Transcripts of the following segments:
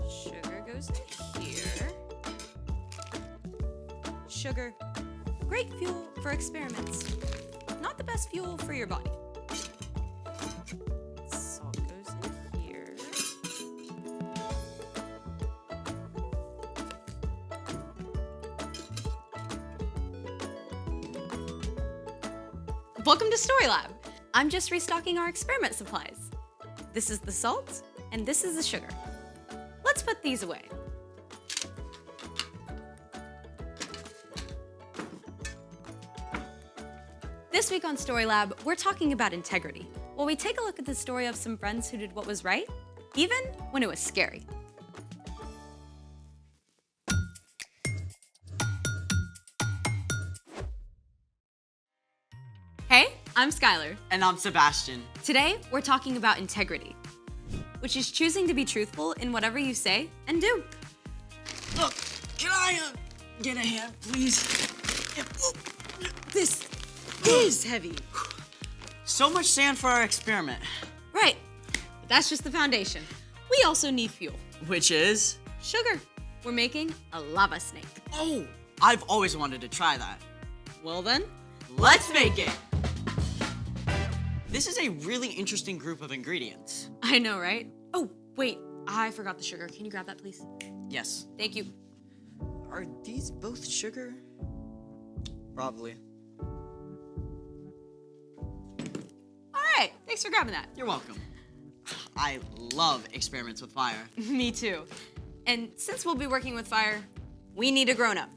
Sugar goes in here. Sugar, great fuel for experiments. Not the best fuel for your body. Salt goes in here. Welcome to Story Lab. I'm just restocking our experiment supplies. This is the salt, and this is the sugar. Let's put these away. This week on Story Lab, we're talking about integrity, while we take a look at the story of some friends who did what was right, even when it was scary. Hey, I'm Skylar. And I'm Sebastian. Today, we're talking about integrity, which is choosing to be truthful in whatever you say and do. Look, can I get a hand, please? This is heavy. So much sand for our experiment. Right, but that's just the foundation. We also need fuel. Which is? Sugar. We're making a lava snake. Oh, I've always wanted to try that. Well then, Let's make it! This is a really interesting group of ingredients. I know, right? Oh, wait, I forgot the sugar. Can you grab that, please? Yes. Thank you. Are these both sugar? Probably. All right, thanks for grabbing that. You're welcome. I love experiments with fire. Me too. And since we'll be working with fire, we need a grown-up.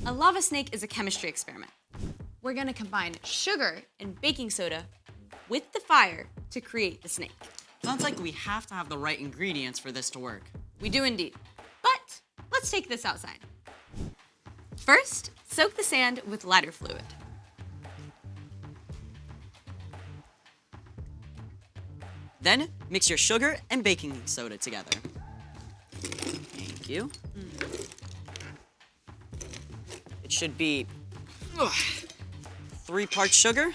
A lava snake is a chemistry experiment. We're gonna combine sugar and baking soda with the fire to create the snake. Sounds like we have to have the right ingredients for this to work. We do indeed. But let's take this outside. First, soak the sand with lighter fluid. Then, mix your sugar and baking soda together. Thank you. It should be 3 parts sugar.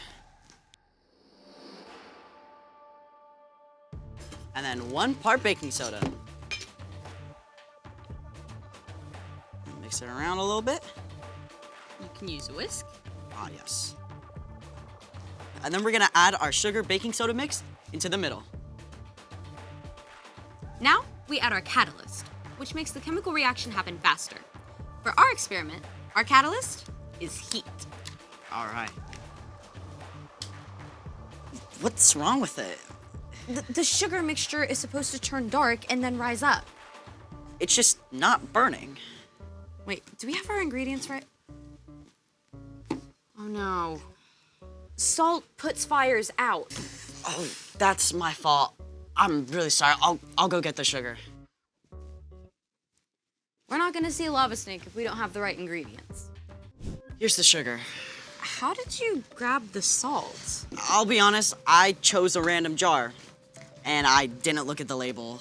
And then 1 part baking soda. Mix it around a little bit. You can use a whisk. Ah, yes. And then we're gonna add our sugar baking soda mix into the middle. Now, we add our catalyst, which makes the chemical reaction happen faster. For our experiment, our catalyst is heat. All right. What's wrong with it? The sugar mixture is supposed to turn dark and then rise up. It's just not burning. Wait, do we have our ingredients right? Oh no. Salt puts fires out. Oh, that's my fault. I'm really sorry. I'll go get the sugar. We're not gonna see a lava snake if we don't have the right ingredients. Here's the sugar. How did you grab the salt? I'll be honest, I chose a random jar, and I didn't look at the label.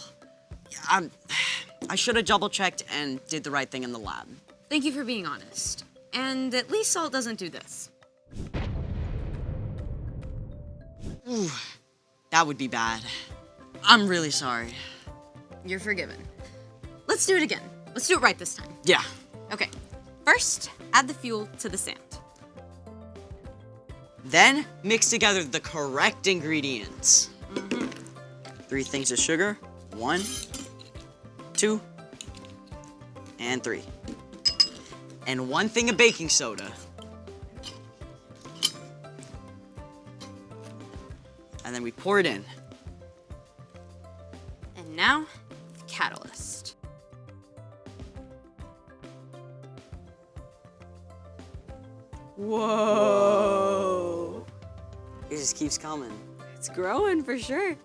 I should have double-checked and did the right thing in the lab. Thank you for being honest. And at least salt doesn't do this. Ooh, that would be bad. I'm really sorry. You're forgiven. Let's do it again. Let's do it right this time. Yeah. Okay, first, add the fuel to the sand. Then, mix together the correct ingredients. 3 things of sugar. 1, 2, and 3. And 1 thing of baking soda. And then we pour it in. And now, the catalyst. Whoa. It just keeps coming. It's growing for sure.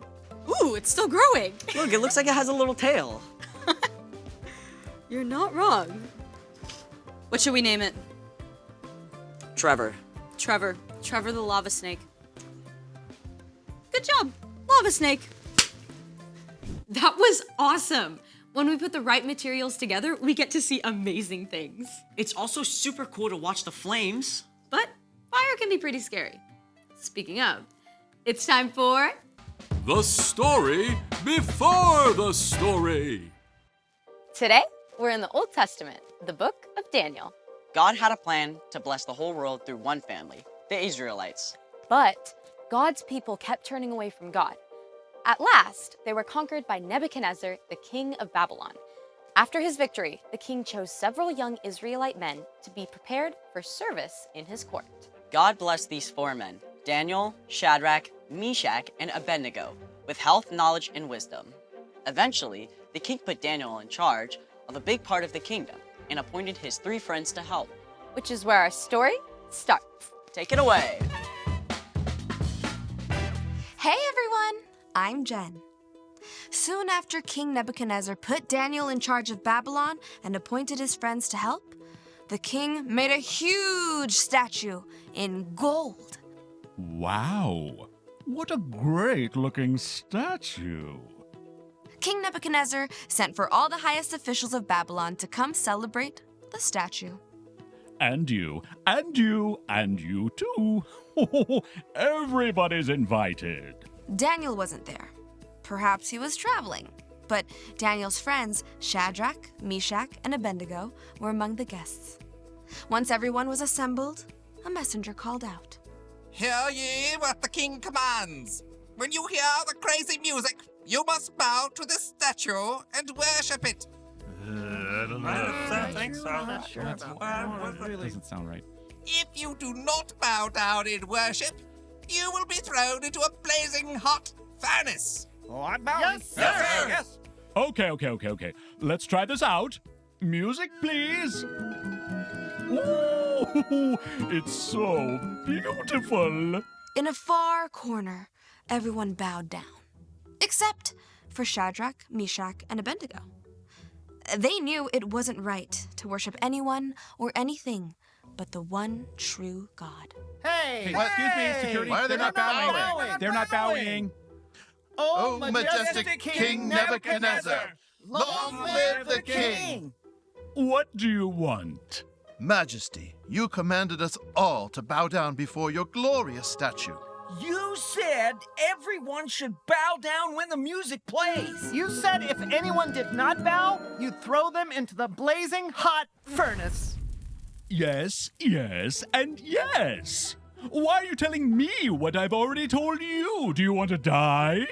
Ooh, it's still growing. Look, it looks like it has a little tail. You're not wrong. What should we name it? Trevor. Trevor. Trevor the lava snake. Good job, lava snake. That was awesome. When we put the right materials together, we get to see amazing things. It's also super cool to watch the flames. But fire can be pretty scary. Speaking of, it's time for The story before the story. Today, we're in the Old Testament, the book of Daniel. God had a plan to bless the whole world through one family, the Israelites. But God's people kept turning away from God. At last, they were conquered by Nebuchadnezzar, the king of Babylon. After his victory, the king chose several young Israelite men to be prepared for service in his court. God blessed these 4 men, Daniel, Shadrach, Meshach, and Abednego, with health, knowledge, and wisdom. Eventually, the king put Daniel in charge of a big part of the kingdom and appointed his 3 friends to help. Which is where our story starts. Take it away. Hey everyone, I'm Jen. Soon after King Nebuchadnezzar put Daniel in charge of Babylon and appointed his friends to help, the king made a huge statue in gold. Wow, what a great-looking statue. King Nebuchadnezzar sent for all the highest officials of Babylon to come celebrate the statue. And you, and you, and you too. Everybody's invited. Daniel wasn't there. Perhaps he was traveling. But Daniel's friends, Shadrach, Meshach, and Abednego, were among the guests. Once everyone was assembled, a messenger called out. Hear ye what the king commands. When you hear the crazy music, you must bow to this statue and worship it. I don't think so. Doesn't sound right. If you do not bow down in worship, you will be thrown into a blazing hot furnace. Oh, I'm bowing. Yes, sir. Yes. Okay. Let's try this out. Music, please. Ooh, it's so beautiful. In a far corner, everyone bowed down, except for Shadrach, Meshach, and Abednego. They knew it wasn't right to worship anyone or anything but the one true God. Hey, Excuse me, security. Why are they They're not bowing? They're not bowing. Oh, majestic King Nebuchadnezzar! Long live the king! What do you want? Majesty, you commanded us all to bow down before your glorious statue. You said everyone should bow down when the music plays. You said if anyone did not bow, you'd throw them into the blazing hot furnace. Yes, and yes. Why are you telling me what I've already told you? Do you want to die?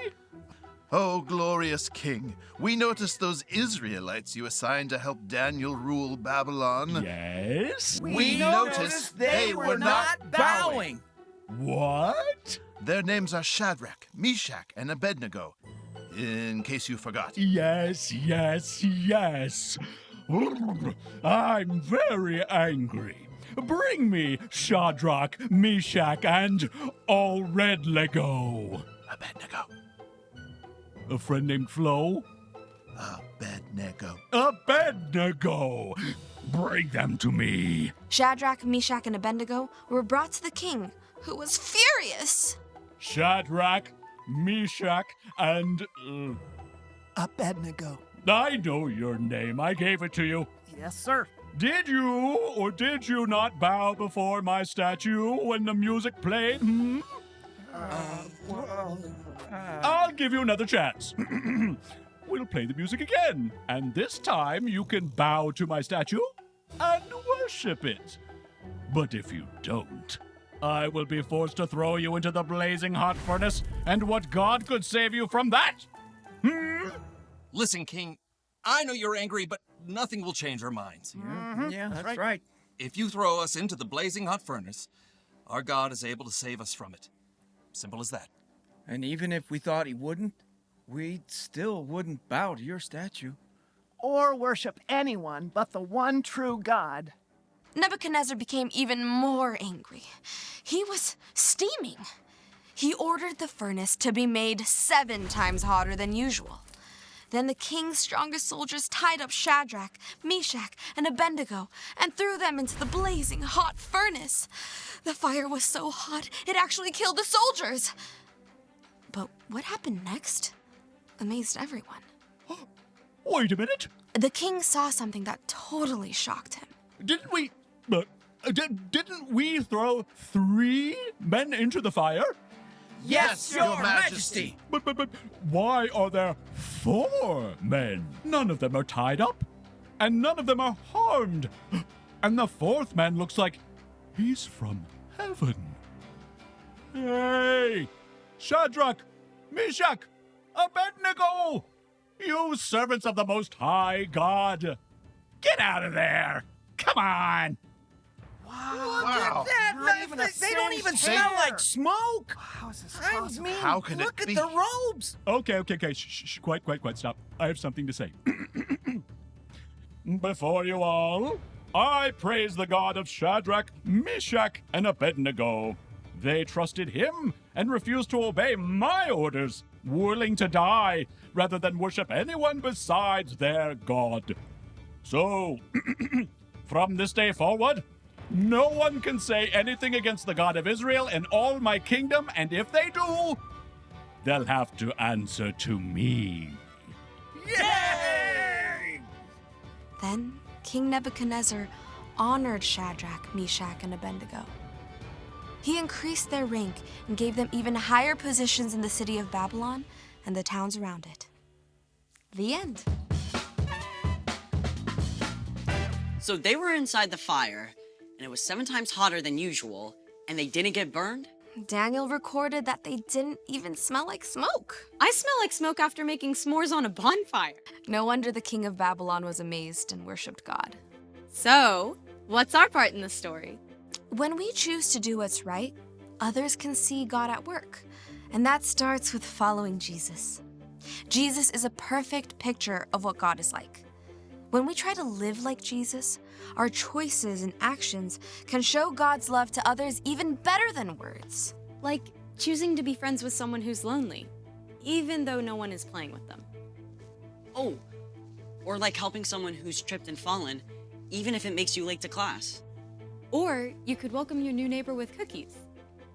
Oh, glorious king, we noticed those Israelites you assigned to help Daniel rule Babylon. Yes? We noticed they were not bowing. What? Their names are Shadrach, Meshach, and Abednego, in case you forgot. Yes. I'm very angry. Bring me Shadrach, Meshach, and all red Lego. Abednego. A friend named Flo? Abednego! Bring them to me. Shadrach, Meshach, and Abednego were brought to the king, who was furious. Shadrach, Meshach, and... Abednego. I know your name. I gave it to you. Yes, sir. Did you or did you not bow before my statue when the music played? I'll give you another chance. We'll play the music again, and this time you can bow to my statue and worship it. But if you don't, I will be forced to throw you into the blazing hot furnace, and what God could save you from that? Listen, King, I know you're angry, but nothing will change our minds. Yeah, that's right. If you throw us into the blazing hot furnace, our God is able to save us from it. Simple as that. And even if we thought he wouldn't, we still wouldn't bow to your statue. Or worship anyone but the one true God. Nebuchadnezzar became even more angry. He was steaming. He ordered the furnace to be made 7 times hotter than usual. Then the king's strongest soldiers tied up Shadrach, Meshach, and Abednego and threw them into the blazing hot furnace. The fire was so hot, it actually killed the soldiers. But what happened next amazed everyone. Wait a minute. The king saw something that totally shocked him. Didn't we throw 3 men into the fire? Yes, Your Majesty. But why are there 4 men? None of them are tied up, and none of them are harmed. And the 4th man looks like he's from heaven. Hey! Shadrach, Meshach, Abednego! You servants of the Most High God! Get out of there! Come on! Wow. They don't even smell like smoke. How is this I possible? mean, How can it look at be? the robes. Okay. Quiet. Stop. I have something to say. Before you all, I praise the God of Shadrach, Meshach, and Abednego. They trusted him and refused to obey my orders, willing to die rather than worship anyone besides their God. So, from this day forward, no one can say anything against the God of Israel in all my kingdom, and if they do, they'll have to answer to me. Yay! Then King Nebuchadnezzar honored Shadrach, Meshach, and Abednego. He increased their rank and gave them even higher positions in the city of Babylon and the towns around it. The end. So they were inside the fire, and it was 7 times hotter than usual, and they didn't get burned? Daniel recorded that they didn't even smell like smoke. I smell like smoke after making s'mores on a bonfire. No wonder the king of Babylon was amazed and worshipped God. So, what's our part in the story? When we choose to do what's right, others can see God at work. And that starts with following Jesus. Jesus is a perfect picture of what God is like. When we try to live like Jesus, our choices and actions can show God's love to others even better than words. Like choosing to be friends with someone who's lonely, even though no one is playing with them. Oh, or like helping someone who's tripped and fallen, even if it makes you late to class. Or you could welcome your new neighbor with cookies,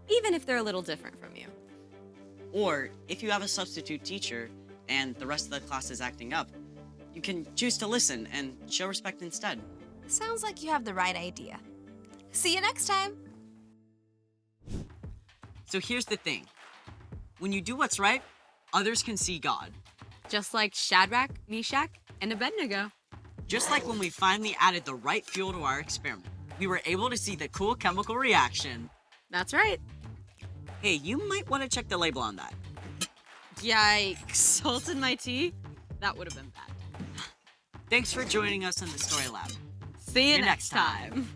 even if they're a little different from you. Or if you have a substitute teacher and the rest of the class is acting up, you can choose to listen and show respect instead. Sounds like you have the right idea. See you next time. So here's the thing. When you do what's right, others can see God. Just like Shadrach, Meshach, and Abednego. Just like when we finally added the right fuel to our experiment, we were able to see the cool chemical reaction. That's right. Hey, you might want to check the label on that. Yikes, salt in my tea? That would have been bad. Thanks for joining us in the Story Lab. See you next time.